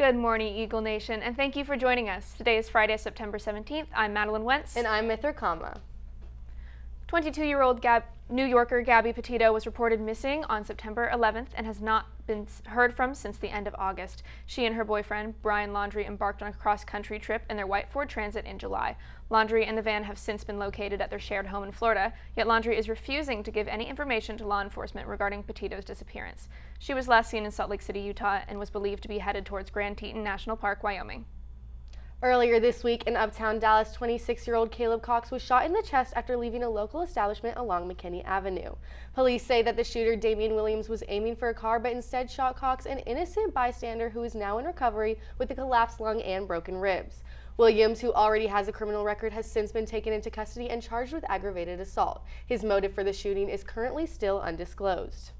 Good morning, Eagle Nation, and thank you for joining us. Today is Friday, September 17th. I'm Madeline Wentz. And I'm Mithra Kama. 22-year-old New Yorker Gabby Petito was reported missing on September 11th and has not been heard from since the end of August. She and her boyfriend, Brian Laundrie, embarked on a cross-country trip in their white Ford Transit in July. Laundrie and the van have since been located at their shared home in Florida, yet Laundrie is refusing to give any information to law enforcement regarding Petito's disappearance. She was last seen in Salt Lake City, Utah, and was believed to be headed towards Grand Teton National Park, Wyoming. Earlier this week in uptown Dallas, 26-year-old Caleb Cox was shot in the chest after leaving a local establishment along McKinney Avenue. Police say that the shooter, Damian Williams, was aiming for a car but instead shot Cox, an innocent bystander who is now in recovery with a collapsed lung and broken ribs. Williams, who already has a criminal record, has since been taken into custody and charged with aggravated assault. His motive for the shooting is currently still undisclosed.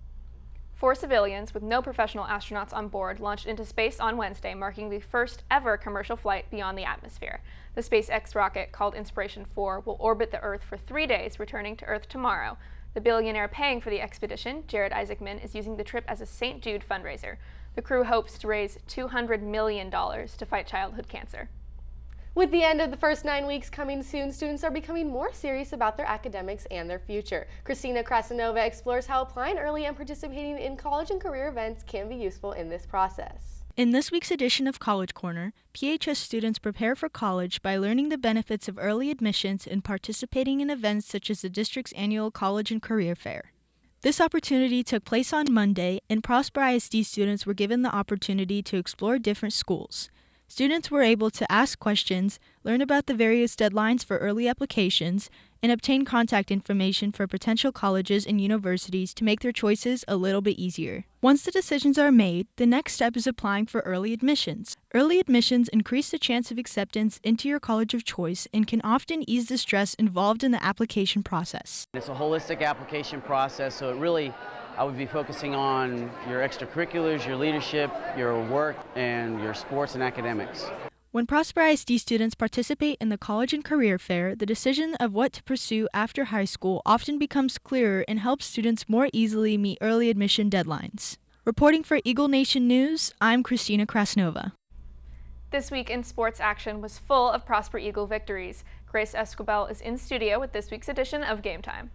4 civilians, with no professional astronauts on board, launched into space on Wednesday, marking the first ever commercial flight beyond the atmosphere. The SpaceX rocket, called Inspiration 4, will orbit the Earth for 3 days, returning to Earth tomorrow. The billionaire paying for the expedition, Jared Isaacman, is using the trip as a St. Jude fundraiser. The crew hopes to raise $200 million to fight childhood cancer. With the end of the first 9 weeks coming soon, students are becoming more serious about their academics and their future. Christina Krasanova explores how applying early and participating in college and career events can be useful in this process. In this week's edition of College Corner, PHS students prepare for college by learning the benefits of early admissions and participating in events such as the district's annual College and Career Fair. This opportunity took place on Monday, and Prosper ISD students were given the opportunity to explore different schools. Students were able to ask questions, learn about the various deadlines for early applications, and obtain contact information for potential colleges and universities to make their choices a little bit easier. Once the decisions are made, the next step is applying for early admissions. Early admissions increase the chance of acceptance into your college of choice and can often ease the stress involved in the application process. It's a holistic application process, so I would be focusing on your extracurriculars, your leadership, your work, and your sports and academics. When Prosper ISD students participate in the College and Career Fair, the decision of what to pursue after high school often becomes clearer and helps students more easily meet early admission deadlines. Reporting for Eagle Nation News, I'm Christina Krasnova. This week in sports action was full of Prosper Eagle victories. Grace Esquibel is in studio with this week's edition of Game Time.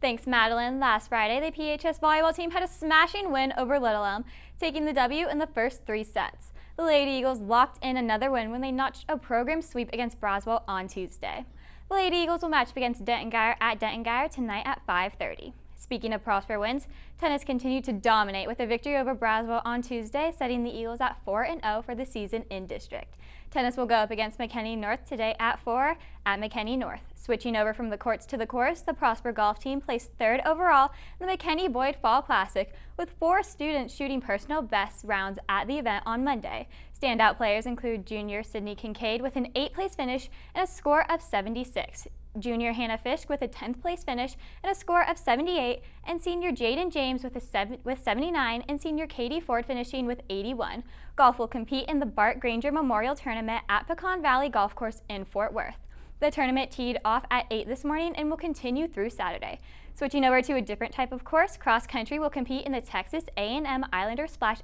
Thanks, Madeline. Last Friday, the PHS volleyball team had a smashing win over Little Elm, taking the W in the first 3 sets. The Lady Eagles locked in another win when they notched a program sweep against Braswell on Tuesday. The Lady Eagles will match up against Denton Guyer at Denton Guyer tonight at 5:30. Speaking of Prosper wins, tennis continued to dominate with a victory over Braswell on Tuesday, setting the Eagles at 4-0 for the season in district. Tennis will go up against McKinney North today at 4 at McKinney North. Switching over from the courts to the course, the Prosper golf team placed 3rd overall in the McKinney Boyd Fall Classic, with 4 students shooting personal best rounds at the event on Monday. Standout players include junior Sydney Kincaid with an 8th place finish and a score of 76. Junior Hannah Fisk with a 10th place finish and a score of 78, and senior Jaden James with 79, and senior Katie Ford finishing with 81. Golf will compete in the Bart Granger Memorial Tournament at Pecan Valley Golf Course in Fort Worth. The tournament teed off at 8 this morning and will continue through Saturday. Switching over to a different type of course, cross country will compete in the Texas A&M Islander Splash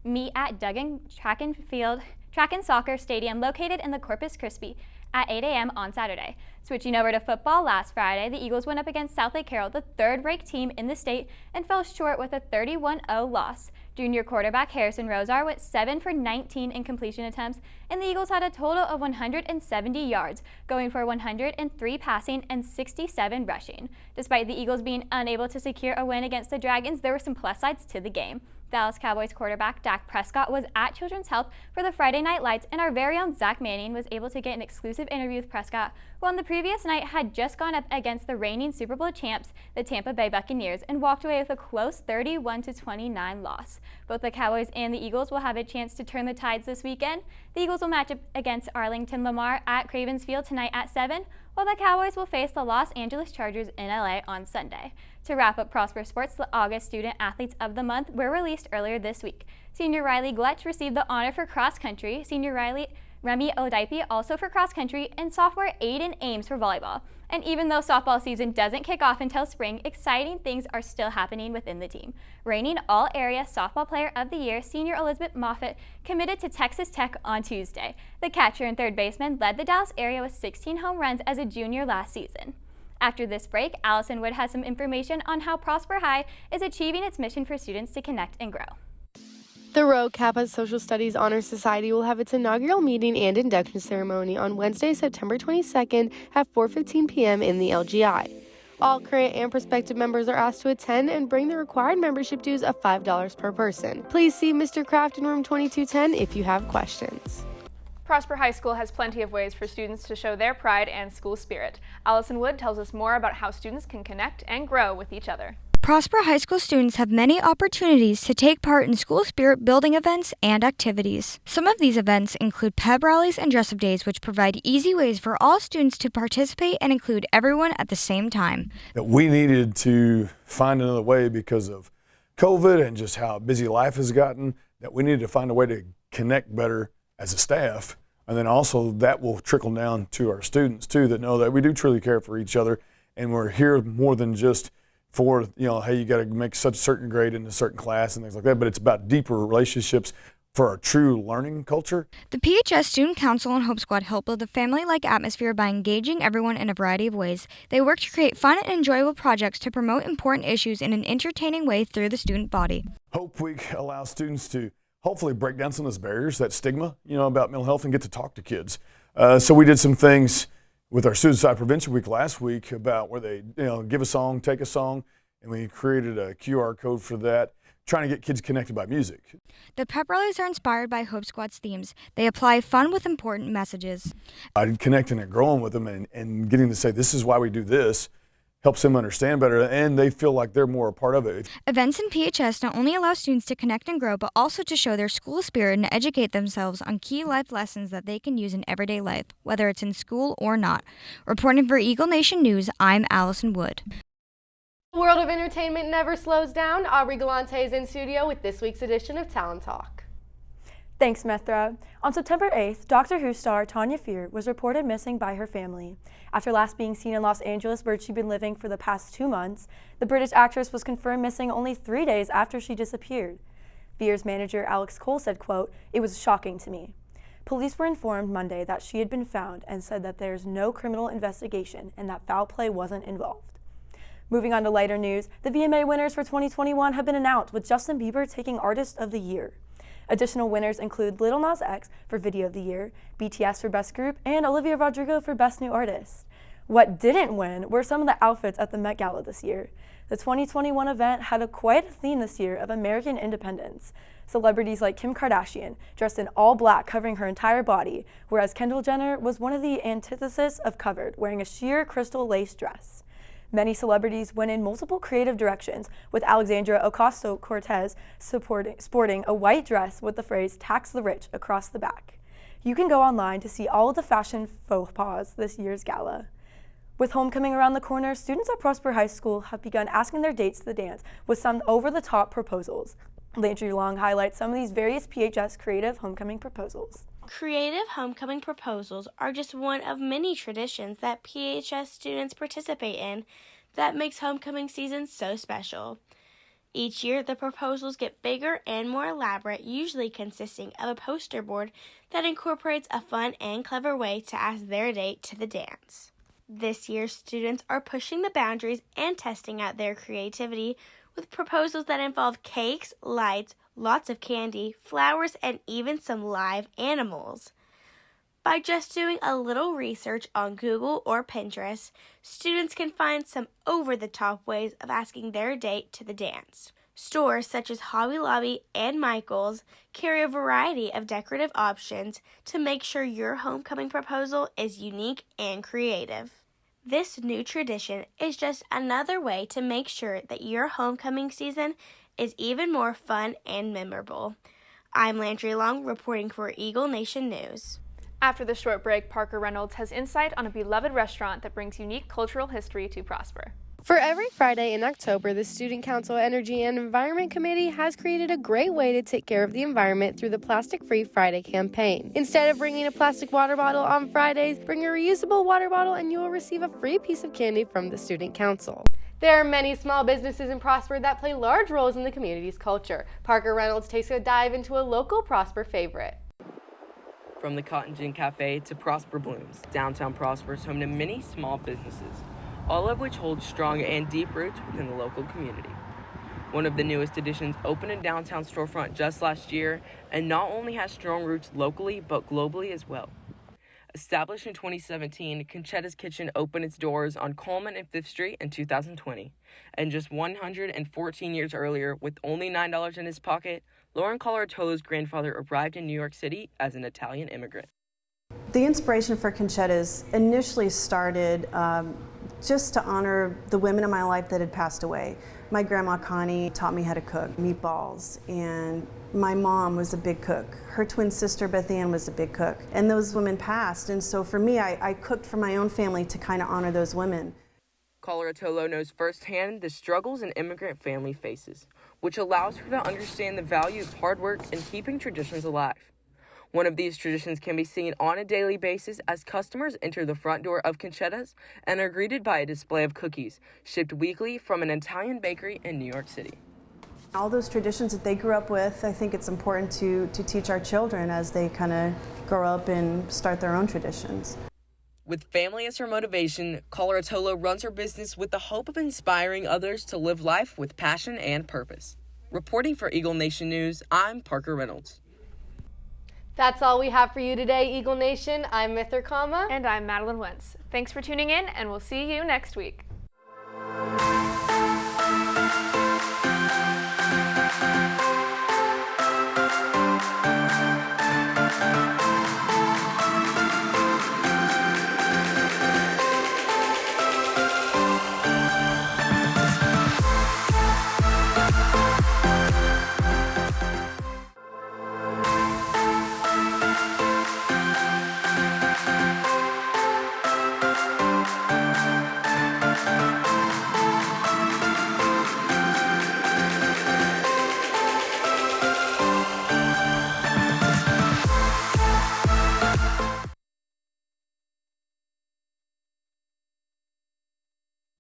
meet at Duggan Track and Soccer Stadium located in the Corpus Christi at 8 a.m. on Saturday. Switching over to football, last Friday, the Eagles went up against South Lake Carroll, the 3rd-ranked team in the state, and fell short with a 31-0 loss. Junior quarterback Harrison Rosar went 7 for 19 in completion attempts, and the Eagles had a total of 170 yards, going for 103 passing and 67 rushing. Despite the Eagles being unable to secure a win against the Dragons, there were some plus sides to the game. Dallas Cowboys quarterback Dak Prescott was at Children's Health for the Friday Night Lights, and our very own Zach Manning was able to get an exclusive interview with Prescott, who on the previous night had just gone up against the reigning Super Bowl champs, the Tampa Bay Buccaneers, and walked away with a close 31-29 loss. Both the Cowboys and the Eagles will have a chance to turn the tides this weekend. The Eagles will match up against Arlington Lamar at Cravens Field tonight at 7, while the Cowboys will face the Los Angeles Chargers in LA on Sunday. To wrap up Prosper Sports, the August Student Athletes of the Month were released earlier this week. Senior Riley Gletch received the honor for cross country. Senior Riley Remy Odaipi also for cross country, and sophomore Aiden Ames for volleyball. And even though softball season doesn't kick off until spring, exciting things are still happening within the team. Reigning All-Area Softball Player of the Year, senior Elizabeth Moffitt, committed to Texas Tech on Tuesday. The catcher and third baseman led the Dallas area with 16 home runs as a junior last season. After this break, Allison Wood has some information on how Prosper High is achieving its mission for students to connect and grow. The Rho Kappa Social Studies Honor Society will have its inaugural meeting and induction ceremony on Wednesday, September 22nd at 4:15 p.m. in the LGI. All current and prospective members are asked to attend and bring the required membership dues of $5 per person. Please see Mr. Kraft in room 2210 if you have questions. Prosper High School has plenty of ways for students to show their pride and school spirit. Allison Wood tells us more about how students can connect and grow with each other. Prosper High School students have many opportunities to take part in school spirit building events and activities. Some of these events include pep rallies and dress-up days, which provide easy ways for all students to participate and include everyone at the same time. We needed to find another way because of COVID and just how busy life has gotten, that we needed to find a way to connect better as a staff. And then also that will trickle down to our students too, that know that we do truly care for each other and we're here more than just for, hey, you got to make such a certain grade in a certain class and things like that, but it's about deeper relationships for our true learning culture. The PHS Student Council and Hope Squad help build a family-like atmosphere by engaging everyone in a variety of ways. They work to create fun and enjoyable projects to promote important issues in an entertaining way through the student body. Hope Week allows students to hopefully break down some of those barriers, that stigma, about mental health and get to talk to kids. So we did some things with our Suicide Prevention Week last week about where they, give a song, take a song, and we created a QR code for that, trying to get kids connected by music. The pep rallies are inspired by Hope Squad's themes. They apply fun with important messages. Connecting and growing with them and getting to say, this is why we do this, helps them understand better, and they feel like they're more a part of it. Events in PHS not only allow students to connect and grow, but also to show their school spirit and educate themselves on key life lessons that they can use in everyday life, whether it's in school or not. Reporting for Eagle Nation News, I'm Allison Wood. The world of entertainment never slows down. Aubrey Galante is in studio with this week's edition of Talent Talk. Thanks, Methra. On September 8th, Doctor Who star Tanya Fear was reported missing by her family. After last being seen in Los Angeles, where she'd been living for the past 2 months, the British actress was confirmed missing only 3 days after she disappeared. Fear's manager, Alex Cole, said, quote, "It was shocking to me." Police were informed Monday that she had been found and said that there's no criminal investigation and that foul play wasn't involved. Moving on to lighter news, the VMA winners for 2021 have been announced, with Justin Bieber taking Artist of the Year. Additional winners include Lil Nas X for Video of the Year, BTS for Best Group, and Olivia Rodrigo for Best New Artist. What didn't win were some of the outfits at the Met Gala this year. The 2021 event had quite a theme this year of American independence. Celebrities like Kim Kardashian dressed in all black covering her entire body, whereas Kendall Jenner was one of the antithesis of covered, wearing a sheer crystal lace dress. Many celebrities went in multiple creative directions, with Alexandra Ocasio-Cortez sporting a white dress with the phrase "Tax the Rich" across the back. You can go online to see all of the fashion faux pas this year's gala. With homecoming around the corner, students at Prosper High School have begun asking their dates to the dance with some over-the-top proposals. Landry Long highlights some of these various PHS creative homecoming proposals. Creative homecoming proposals are just one of many traditions that PHS students participate in that makes homecoming season so special. Each year, the proposals get bigger and more elaborate, usually consisting of a poster board that incorporates a fun and clever way to ask their date to the dance. This year, students are pushing the boundaries and testing out their creativity with proposals that involve cakes, lights, lots of candy, flowers, and even some live animals. By just doing a little research on Google or Pinterest, students can find some over-the-top ways of asking their date to the dance. Stores such as Hobby Lobby and Michael's carry a variety of decorative options to make sure your homecoming proposal is unique and creative. This new tradition is just another way to make sure that your homecoming season is even more fun and memorable. I'm Landry Long, reporting for Eagle Nation News. After the short break, Parker Reynolds has insight on a beloved restaurant that brings unique cultural history to Prosper. For every Friday in October, the Student Council Energy and Environment Committee has created a great way to take care of the environment through the Plastic Free Friday campaign. Instead of bringing a plastic water bottle on Fridays, bring a reusable water bottle and you will receive a free piece of candy from the Student Council. There are many small businesses in Prosper that play large roles in the community's culture. Parker Reynolds takes a dive into a local Prosper favorite. From the Cotton Gin Cafe to Prosper Blooms, downtown Prosper is home to many small businesses, all of which hold strong and deep roots within the local community. One of the newest additions opened in downtown storefront just last year and not only has strong roots locally but globally as well. Established in 2017, Conchetta's Kitchen opened its doors on Coleman and 5th Street in 2020. And just 114 years earlier, with only $9 in his pocket, Lauren Coloratolo's grandfather arrived in New York City as an Italian immigrant. The inspiration for Conchetta's initially started just to honor the women in my life that had passed away. My grandma Connie taught me how to cook meatballs, and my mom was a big cook. Her twin sister Beth Ann was a big cook, and those women passed, and so for me, I cooked for my own family to kind of honor those women. Coloratolo knows firsthand the struggles an immigrant family faces, which allows her to understand the value of hard work and keeping traditions alive. One of these traditions can be seen on a daily basis as customers enter the front door of Conchetta's and are greeted by a display of cookies shipped weekly from an Italian bakery in New York City. All those traditions that they grew up with, I think it's important to teach our children as they kind of grow up and start their own traditions. With family as her motivation, Coloratolo runs her business with the hope of inspiring others to live life with passion and purpose. Reporting for Eagle Nation News, I'm Parker Reynolds. That's all we have for you today, Eagle Nation. I'm Mithra Kama. And I'm Madeline Wentz. Thanks for tuning in, and we'll see you next week.